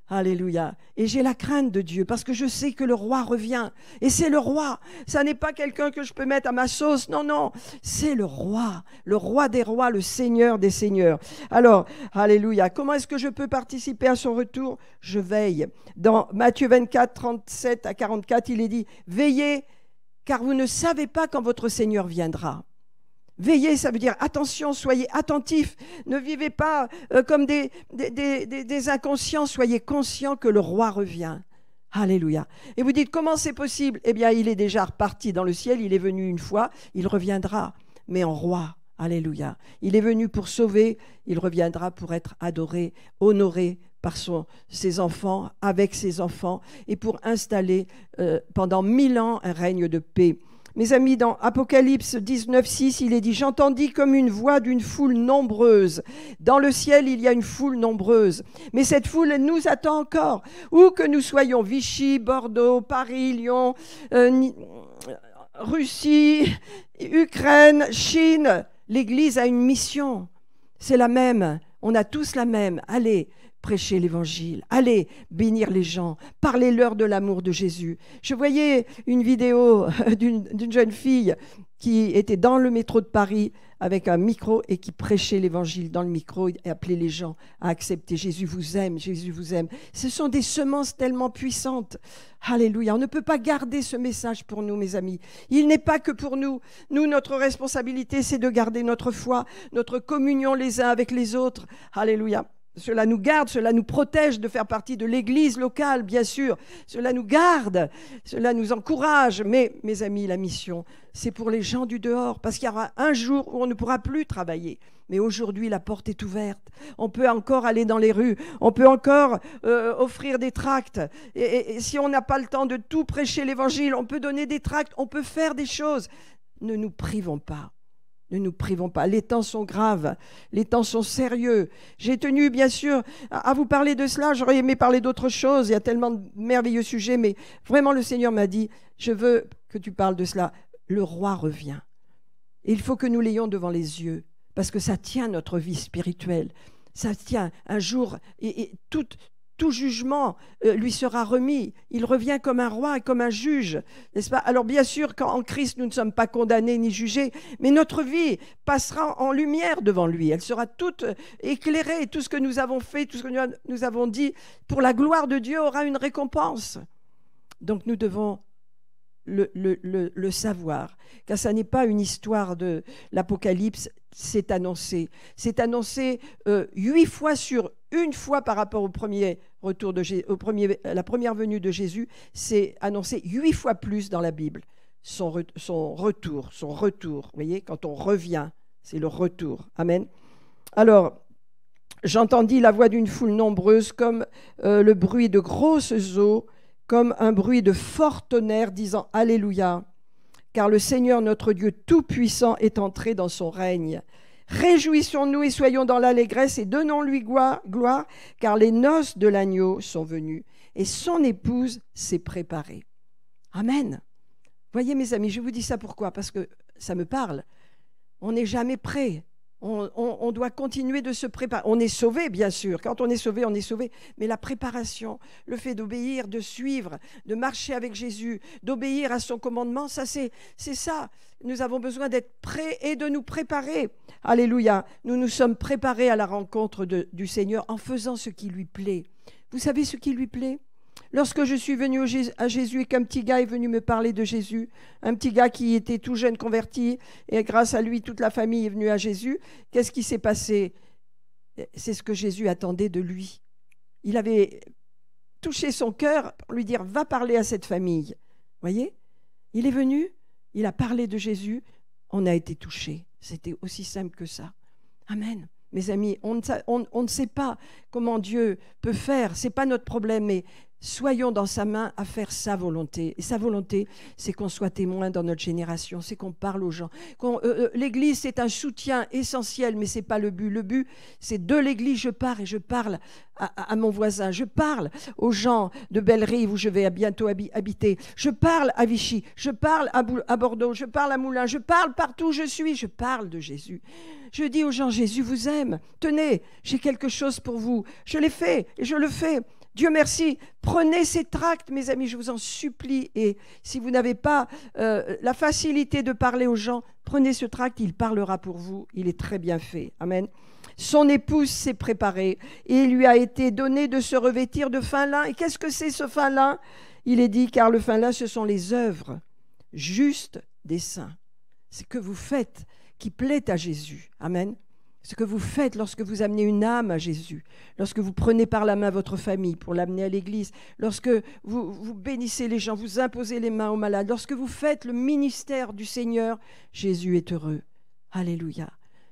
Alléluia. Et j'ai la crainte de Dieu parce que je sais que le roi revient. Et c'est le roi. Ça n'est pas quelqu'un que je peux mettre à ma sauce. Non, non. C'est le roi des rois, le Seigneur des seigneurs. Alors, alléluia. Comment est-ce que je peux participer à son retour? Je veille. Dans Matthieu 24, 37 à 44, il est dit, veillez, car vous ne savez pas quand votre Seigneur viendra. Veillez, ça veut dire attention, soyez attentifs, ne vivez pas comme des inconscients, soyez conscients que le roi revient. Alléluia. Et vous dites, comment c'est possible? Eh bien, il est déjà reparti dans le ciel, il est venu une fois, il reviendra, mais en roi. Alléluia. Il est venu pour sauver, il reviendra pour être adoré, honoré par ses enfants, avec ses enfants, et pour installer pendant 1000 ans un règne de paix. Mes amis, dans Apocalypse 19, 6, il est dit « J'entendis comme une voix d'une foule nombreuse. Dans le ciel, il y a une foule nombreuse. Mais cette foule, elle nous attend encore. Où que nous soyons, Vichy, Bordeaux, Paris, Lyon, Russie, Ukraine, Chine, l'Église a une mission. C'est la même. On a tous la même. Allez, prêchez l'évangile, allez bénir les gens, parlez-leur de l'amour de Jésus. Je voyais une vidéo d'une jeune fille qui était dans le métro de Paris avec un micro et qui prêchait l'évangile dans le micro et appelait les gens à accepter. Jésus vous aime, Jésus vous aime. Ce sont des semences tellement puissantes. Alléluia. On ne peut pas garder ce message pour nous, mes amis. Il n'est pas que pour nous. Nous, notre responsabilité, c'est de garder notre foi, notre communion les uns avec les autres. Alléluia. Cela nous garde, cela nous protège de faire partie de l'église locale, bien sûr. Cela nous garde, cela nous encourage. Mais, mes amis, la mission, c'est pour les gens du dehors, parce qu'il y aura un jour où on ne pourra plus travailler. Mais aujourd'hui, la porte est ouverte. On peut encore aller dans les rues. On peut encore offrir des tracts. Et si on n'a pas le temps de tout prêcher l'évangile, on peut donner des tracts, on peut faire des choses. Ne nous privons pas. Ne nous privons pas. Les temps sont graves, les temps sont sérieux. J'ai tenu, bien sûr, à vous parler de cela. J'aurais aimé parler d'autre chose. Il y a tellement de merveilleux sujets, mais vraiment, le Seigneur m'a dit, je veux que tu parles de cela. Le roi revient. Et il faut que nous l'ayons devant les yeux, parce que ça tient notre vie spirituelle. Ça tient un jour, et tout jugement lui sera remis. Il revient comme un roi et comme un juge, n'est-ce pas? Alors bien sûr, qu'en Christ, nous ne sommes pas condamnés ni jugés, mais notre vie passera en lumière devant lui. Elle sera toute éclairée. Tout ce que nous avons fait, tout ce que nous avons dit, pour la gloire de Dieu, aura une récompense. Donc nous devons le savoir, car ça n'est pas une histoire de l'Apocalypse, c'est annoncé. C'est annoncé 8 fois sur une fois par rapport au premier retour la première venue de Jésus. C'est annoncé 8 fois plus dans la Bible. Son retour. Vous voyez, quand on revient, c'est le retour. Amen. Alors, j'entendis la voix d'une foule nombreuse comme le bruit de grosses eaux, comme un bruit de fort tonnerre, disant « Alléluia » car le Seigneur notre Dieu Tout-Puissant est entré dans son règne. Réjouissons-nous et soyons dans l'allégresse et donnons-lui gloire, car les noces de l'agneau sont venues et son épouse s'est préparée. Amen. Voyez mes amis, je vous dis ça pourquoi? Parce que ça me parle. On n'est jamais prêt. On doit continuer de se préparer. On est sauvé, bien sûr. Quand on est sauvé, on est sauvé. Mais la préparation, le fait d'obéir, de suivre, de marcher avec Jésus, d'obéir à son commandement, ça c'est ça. Nous avons besoin d'être prêts et de nous préparer. Alléluia. Nous nous sommes préparés à la rencontre du Seigneur en faisant ce qui lui plaît. Vous savez ce qui lui plaît? Lorsque je suis venue à Jésus et qu'un petit gars est venu me parler de Jésus, un petit gars qui était tout jeune converti, et grâce à lui, toute la famille est venue à Jésus, qu'est-ce qui s'est passé? C'est ce que Jésus attendait de lui. Il avait touché son cœur pour lui dire « Va parler à cette famille ». Voyez? Il est venu, il a parlé de Jésus, on a été touchés. C'était aussi simple que ça. Amen. Mes amis, on ne sait pas comment Dieu peut faire, ce n'est pas notre problème, mais soyons dans sa main à faire sa volonté. Et sa volonté, c'est qu'on soit témoin dans notre génération, c'est qu'on parle aux gens. L'Église, c'est un soutien essentiel, mais ce n'est pas le but. Le but, c'est de l'Église, je pars et je parle à mon voisin. Je parle aux gens de Bellerive où je vais bientôt habiter. Je parle à Vichy, je parle à Bordeaux, je parle à Moulins, je parle partout où je suis, je parle de Jésus. Je dis aux gens, Jésus vous aime. Tenez, j'ai quelque chose pour vous. Je l'ai fait et je le fais. Dieu merci, prenez ces tracts, mes amis, je vous en supplie. Et si vous n'avez pas la facilité de parler aux gens, prenez ce tract, il parlera pour vous. Il est très bien fait. Amen. Son épouse s'est préparée et il lui a été donné de se revêtir de fin lin. Et qu'est-ce que c'est ce fin lin? Il est dit, car le fin lin, ce sont les œuvres justes des saints. C'est ce que vous faites qui plaît à Jésus. Amen. Ce que vous faites lorsque vous amenez une âme à Jésus, lorsque vous prenez par la main votre famille pour l'amener à l'église, lorsque vous bénissez les gens, vous imposez les mains aux malades, lorsque vous faites le ministère du Seigneur, Jésus est heureux. Alléluia.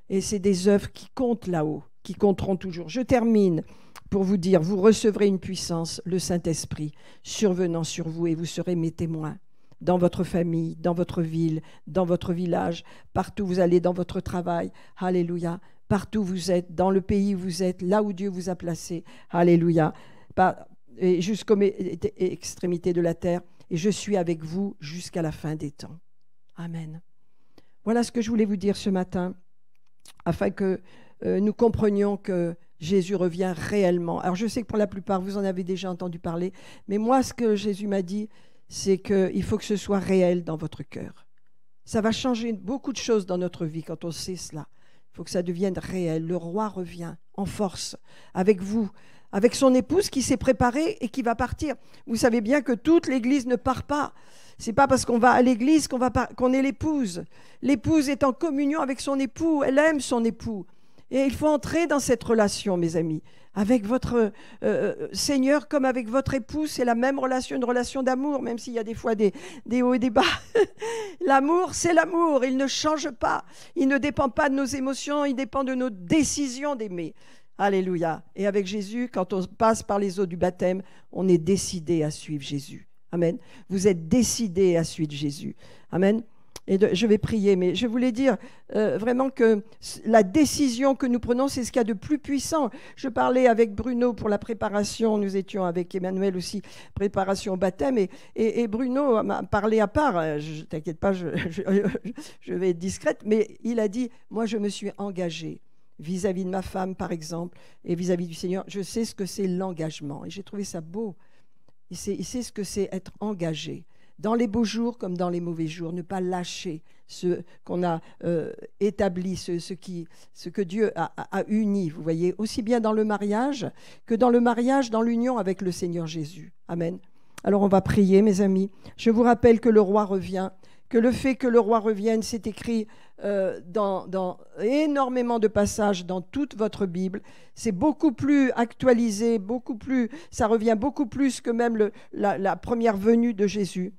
Et c'est des œuvres qui comptent là-haut, qui compteront toujours. Je termine pour vous dire, vous recevrez une puissance, le Saint-Esprit, survenant sur vous et vous serez mes témoins. Dans votre famille, dans votre ville, dans votre village, partout où vous allez, dans votre travail. Alléluia. Partout où vous êtes, dans le pays où vous êtes, là où Dieu vous a placé. Alléluia. Jusqu'aux extrémités de la terre. Et je suis avec vous jusqu'à la fin des temps. Amen. Voilà ce que je voulais vous dire ce matin, afin que nous comprenions que Jésus revient réellement. Alors je sais que pour la plupart, vous en avez déjà entendu parler, mais moi, ce que Jésus m'a dit, c'est qu'il faut que ce soit réel dans votre cœur. Ça va changer beaucoup de choses dans notre vie quand on sait cela. Il faut que ça devienne réel. Le roi revient en force avec vous, avec son épouse qui s'est préparée et qui va partir. Vous savez bien que toute l'Église ne part pas. Ce n'est pas parce qu'on va à l'Église qu'on est l'épouse. L'épouse est en communion avec son époux, elle aime son époux. Et il faut entrer dans cette relation, mes amis, avec votre Seigneur comme avec votre épouse. C'est la même relation, une relation d'amour, même s'il y a des fois des hauts et des bas. L'amour, c'est l'amour, il ne change pas. Il ne dépend pas de nos émotions, il dépend de nos décisions d'aimer. Alléluia. Et avec Jésus, quand on passe par les eaux du baptême, on est décidé à suivre Jésus. Amen. Vous êtes décidé à suivre Jésus. Amen. Et je vais prier, mais je voulais dire vraiment que la décision que nous prenons, c'est ce qu'il y a de plus puissant. Je parlais avec Bruno pour la préparation, nous étions avec Emmanuel aussi, préparation au baptême, et Bruno m'a parlé à part, t'inquiète pas, je vais être discrète, mais il a dit, moi je me suis engagée vis-à-vis de ma femme par exemple, et vis-à-vis du Seigneur, je sais ce que c'est l'engagement, et j'ai trouvé ça beau. Il sait ce que c'est être engagé. Dans les beaux jours comme dans les mauvais jours, ne pas lâcher ce qu'on a établi, ce que Dieu a uni, vous voyez, aussi bien dans le mariage que dans l'union avec le Seigneur Jésus. Amen. Alors on va prier, mes amis. Je vous rappelle que le roi revient, que le fait que le roi revienne, c'est écrit dans énormément de passages dans toute votre Bible. C'est beaucoup plus actualisé, ça revient beaucoup plus que même la première venue de Jésus.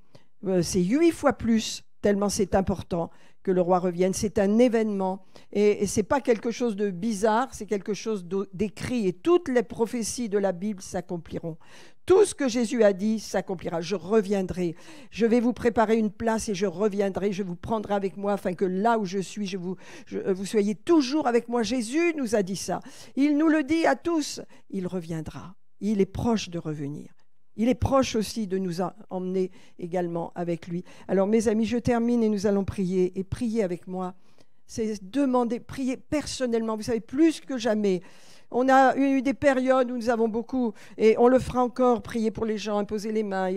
C'est 8 fois plus, tellement c'est important que le roi revienne. C'est un événement et ce n'est pas quelque chose de bizarre, c'est quelque chose d'écrit. Et toutes les prophéties de la Bible s'accompliront. Tout ce que Jésus a dit s'accomplira. Je reviendrai. Je vais vous préparer une place et je reviendrai. Je vous prendrai avec moi afin que là où je suis, vous soyez toujours avec moi. Jésus nous a dit ça. Il nous le dit à tous. Il reviendra. Il est proche de revenir. Il est proche aussi de nous emmener également avec lui. Alors mes amis, je termine et nous allons prier. Et prier avec moi, c'est demander, prier personnellement. Vous savez, plus que jamais, on a eu des périodes où nous avons beaucoup, et on le fera encore, prier pour les gens, imposer les mains,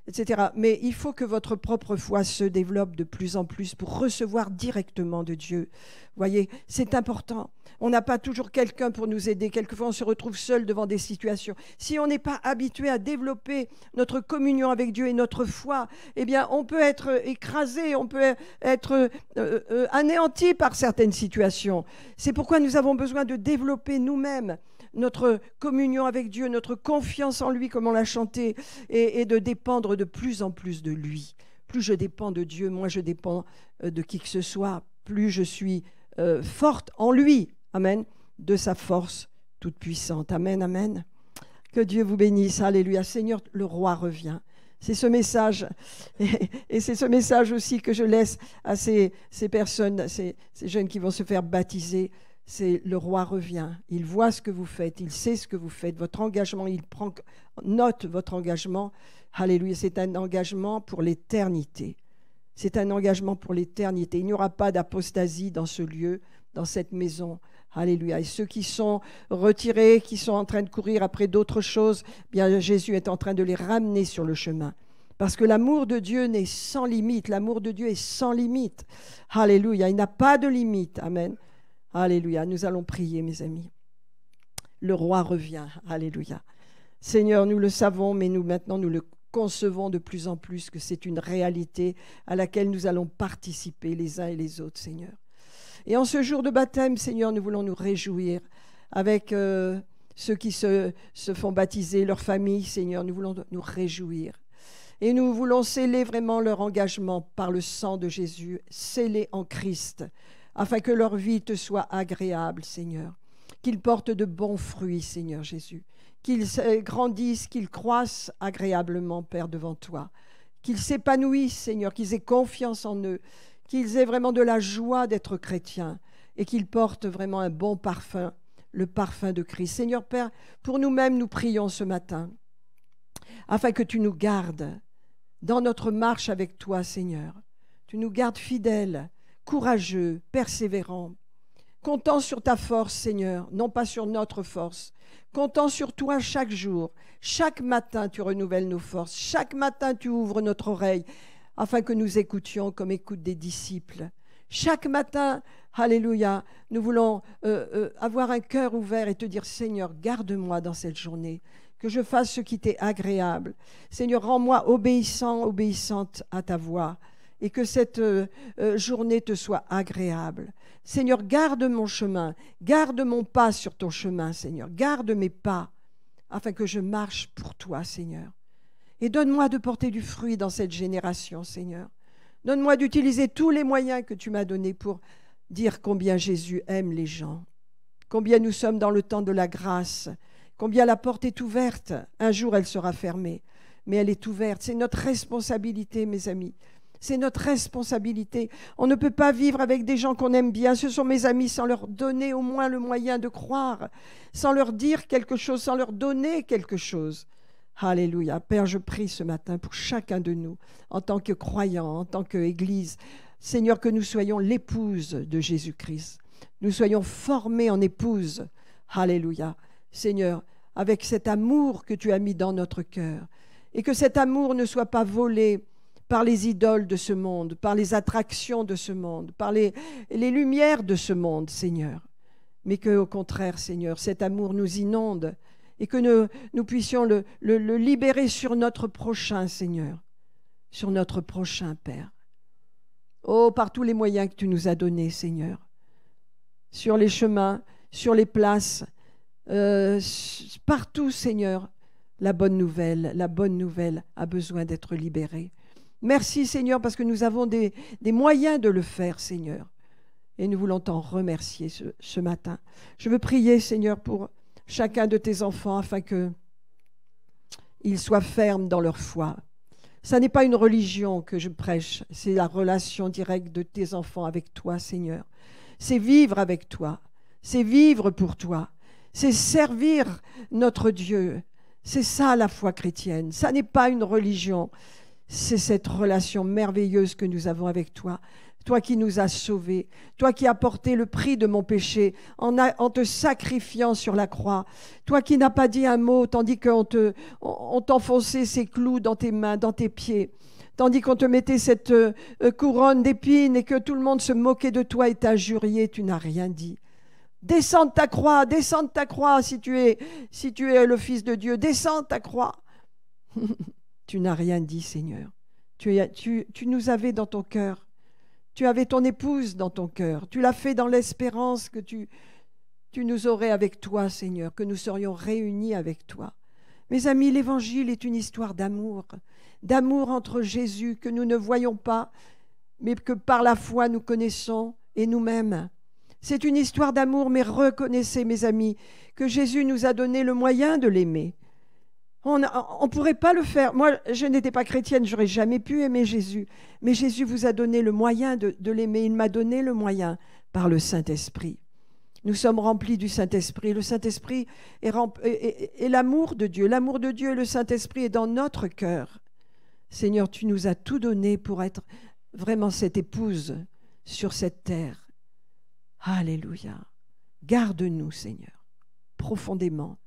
etc. Mais il faut que votre propre foi se développe de plus en plus pour recevoir directement de Dieu. Vous voyez, c'est important. On n'a pas toujours quelqu'un pour nous aider. Quelquefois, on se retrouve seul devant des situations. Si on n'est pas habitué à développer notre communion avec Dieu et notre foi, eh bien, on peut être écrasé, on peut être anéanti par certaines situations. C'est pourquoi nous avons besoin de développer nous-mêmes notre communion avec Dieu, notre confiance en lui, comme on l'a chanté, et de dépendre de plus en plus de lui. Plus je dépends de Dieu, moins je dépends de qui que ce soit, plus je suis forte en lui. Amen. De sa force toute puissante. Amen, amen. Que Dieu vous bénisse. Alléluia. Seigneur, le roi revient. C'est ce message, et c'est ce message aussi que je laisse à ces personnes, ces jeunes qui vont se faire baptiser. C'est le roi revient. Il voit ce que vous faites, il sait ce que vous faites, votre engagement, il prend note votre engagement. Alléluia. C'est un engagement pour l'éternité. C'est un engagement pour l'éternité. Il n'y aura pas d'apostasie dans ce lieu, dans cette maison. Alléluia. Et ceux qui sont retirés, qui sont en train de courir après d'autres choses, bien Jésus est en train de les ramener sur le chemin. Parce que l'amour de Dieu n'est sans limite. L'amour de Dieu est sans limite. Alléluia. Il n'a pas de limite. Amen. Alléluia. Nous allons prier, mes amis. Le roi revient. Alléluia. Seigneur, nous le savons, mais maintenant nous le concevons de plus en plus que c'est une réalité à laquelle nous allons participer les uns et les autres, Seigneur. Et en ce jour de baptême, Seigneur, nous voulons nous réjouir avec ceux qui se font baptiser, leurs familles, Seigneur. Nous voulons nous réjouir. Et nous voulons sceller vraiment leur engagement par le sang de Jésus, sceller en Christ, afin que leur vie te soit agréable, Seigneur. Qu'ils portent de bons fruits, Seigneur Jésus. Qu'ils grandissent, qu'ils croissent agréablement, Père, devant toi. Qu'ils s'épanouissent, Seigneur, qu'ils aient confiance en eux, qu'ils aient vraiment de la joie d'être chrétiens et qu'ils portent vraiment un bon parfum, le parfum de Christ. Seigneur Père, pour nous-mêmes, nous prions ce matin, afin que tu nous gardes dans notre marche avec toi, Seigneur. Tu nous gardes fidèles, courageux, persévérants, comptant sur ta force, Seigneur, non pas sur notre force, comptant sur toi chaque jour. Chaque matin, tu renouvelles nos forces. Chaque matin, tu ouvres notre oreille, afin que nous écoutions comme écoutent des disciples. Chaque matin, alléluia, nous voulons avoir un cœur ouvert et te dire, Seigneur, garde-moi dans cette journée, que je fasse ce qui t'est agréable. Seigneur, rends-moi obéissant, obéissante à ta voix. et que cette journée te soit agréable. Seigneur, garde mon chemin, garde mon pas sur ton chemin, Seigneur. Garde mes pas, afin que je marche pour toi, Seigneur. Et donne-moi de porter du fruit dans cette génération, Seigneur. Donne-moi d'utiliser tous les moyens que tu m'as donnés pour dire combien Jésus aime les gens, combien nous sommes dans le temps de la grâce, combien la porte est ouverte. Un jour, elle sera fermée, mais elle est ouverte. C'est notre responsabilité, mes amis. C'est notre responsabilité. On ne peut pas vivre avec des gens qu'on aime bien. Ce sont mes amis sans leur donner au moins le moyen de croire, sans leur dire quelque chose, sans leur donner quelque chose. Alléluia. Père, je prie ce matin pour chacun de nous, en tant que croyants, en tant qu'Église. Seigneur, que nous soyons l'épouse de Jésus-Christ. Nous soyons formés en épouse. Alléluia. Seigneur, avec cet amour que tu as mis dans notre cœur. Et que cet amour ne soit pas volé par les idoles de ce monde, par les attractions de ce monde, par les lumières de ce monde, Seigneur. Mais qu'au contraire, Seigneur, cet amour nous inonde et que nous puissions le libérer sur notre prochain, Seigneur, sur notre prochain, Père. Oh, par tous les moyens que tu nous as donnés, Seigneur, sur les chemins, sur les places, partout, Seigneur, la bonne nouvelle a besoin d'être libérée. Merci, Seigneur, parce que nous avons des moyens de le faire, Seigneur. Et nous voulons t'en remercier ce matin. Je veux prier, Seigneur, pour chacun de tes enfants afin qu'ils soient fermes dans leur foi. Ça n'est pas une religion que je prêche, c'est la relation directe de tes enfants avec toi, Seigneur. C'est vivre avec toi, c'est vivre pour toi, c'est servir notre Dieu. C'est ça la foi chrétienne. Ça n'est pas une religion, c'est cette relation merveilleuse que nous avons avec toi. Toi qui nous as sauvés, toi qui as porté le prix de mon péché en te sacrifiant sur la croix, toi qui n'as pas dit un mot tandis qu'on t'enfonçait ces clous dans tes mains, dans tes pieds, tandis qu'on te mettait cette couronne d'épines et que tout le monde se moquait de toi et t'injuriait, tu n'as rien dit. Descends de ta croix si tu es le Fils de Dieu, descends de ta croix. Tu n'as rien dit, Seigneur. Tu nous avais dans ton cœur. Tu avais ton épouse dans ton cœur. Tu l'as fait dans l'espérance que tu nous aurais avec toi, Seigneur, que nous serions réunis avec toi. Mes amis, l'Évangile est une histoire d'amour entre Jésus que nous ne voyons pas, mais que par la foi nous connaissons et nous-mêmes. C'est une histoire d'amour, mais reconnaissez, mes amis, que Jésus nous a donné le moyen de l'aimer. On ne pourrait pas le faire. Moi, je n'étais pas chrétienne, j'aurais jamais pu aimer Jésus. Mais Jésus vous a donné le moyen de l'aimer. Il m'a donné le moyen par le Saint-Esprit. Nous sommes remplis du Saint-Esprit. Le Saint-Esprit est l'amour de Dieu. L'amour de Dieu et le Saint-Esprit est dans notre cœur. Seigneur, tu nous as tout donné pour être vraiment cette épouse sur cette terre. Alléluia. Garde-nous, Seigneur, profondément.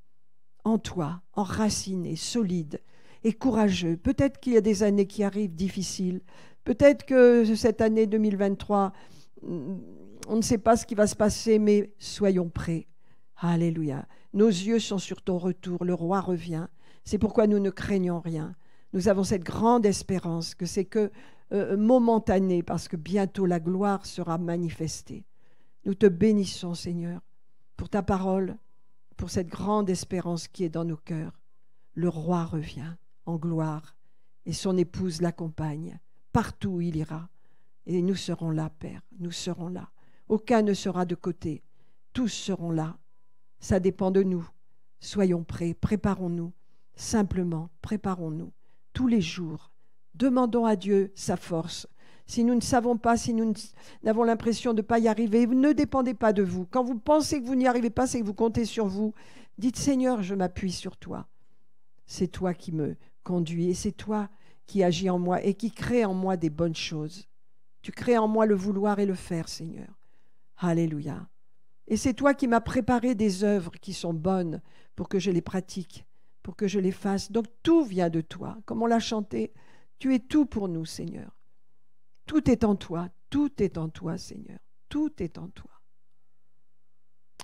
En toi, enraciné, solide et courageux. Peut-être qu'il y a des années qui arrivent difficiles. Peut-être que cette année 2023, on ne sait pas ce qui va se passer, mais soyons prêts. Alléluia. Nos yeux sont sur ton retour. Le roi revient. C'est pourquoi nous ne craignons rien. Nous avons cette grande espérance que c'est que momentané, parce que bientôt la gloire sera manifestée. Nous te bénissons, Seigneur, pour ta parole, pour cette grande espérance qui est dans nos cœurs. Le roi revient en gloire et son épouse l'accompagne partout où il ira. Et nous serons là, Père, nous serons là. Aucun ne sera de côté, tous seront là. Ça dépend de nous. Soyons prêts, préparons-nous, simplement préparons-nous tous les jours. Demandons à Dieu sa force. Si nous ne savons pas, si nous avons l'impression de ne pas y arriver, ne dépendez pas de vous. Quand vous pensez que vous n'y arrivez pas, c'est que vous comptez sur vous. Dites, Seigneur, je m'appuie sur toi. C'est toi qui me conduis et c'est toi qui agis en moi et qui crée en moi des bonnes choses. Tu crées en moi le vouloir et le faire, Seigneur. Alléluia. Et c'est toi qui m'as préparé des œuvres qui sont bonnes pour que je les pratique, pour que je les fasse. Donc tout vient de toi. Comme on l'a chanté, tu es tout pour nous, Seigneur. Tout est en toi, Seigneur. Tout est en toi.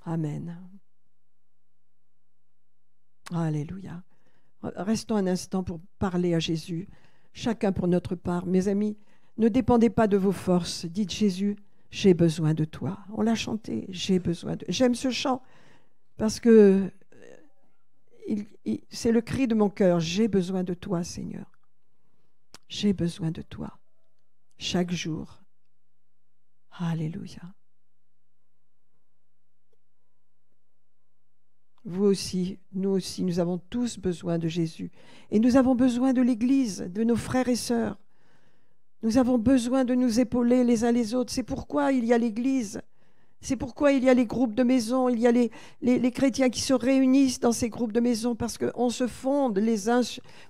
Amen. Alléluia. Restons un instant pour parler à Jésus, chacun pour notre part. Mes amis, Ne dépendez pas de vos forces. Dites Jésus, j'ai besoin de toi. On l'a chanté, j'ai besoin de... J'aime ce chant parce que c'est le cri de mon cœur. J'ai besoin de toi, Seigneur. J'ai besoin de toi. Chaque jour. Alléluia. Vous aussi, nous avons tous besoin de Jésus. Et nous avons besoin de l'Église, de nos frères et sœurs. Nous avons besoin de nous épauler les uns les autres. C'est pourquoi il y a l'Église. C'est pourquoi il y a les groupes de maison. Il y a les chrétiens qui se réunissent dans ces groupes de maison parce qu'on se fonde les uns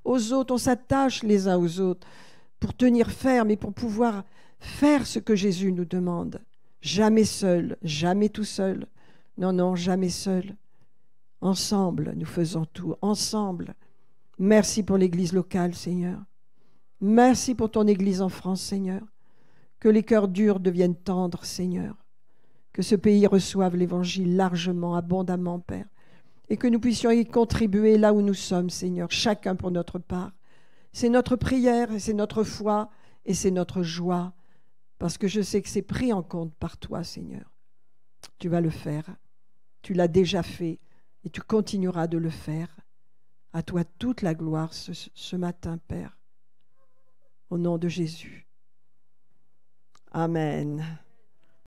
aux autres, on s'attache les uns aux autres pour tenir ferme et pour pouvoir faire ce que Jésus nous demande. Jamais seul, jamais tout seul. Non, non, jamais seul. Ensemble, nous faisons tout. Ensemble. Merci pour l'Église locale, Seigneur. Merci pour ton Église en France, Seigneur. Que les cœurs durs deviennent tendres, Seigneur. Que ce pays reçoive l'Évangile largement, abondamment, Père. Et que nous puissions y contribuer là où nous sommes, Seigneur, chacun pour notre part. C'est notre prière, c'est notre foi et c'est notre joie. Parce que je sais que c'est pris en compte par toi, Seigneur. Tu vas le faire. Tu l'as déjà fait et tu continueras de le faire. À toi toute la gloire ce matin, Père. Au nom de Jésus. Amen.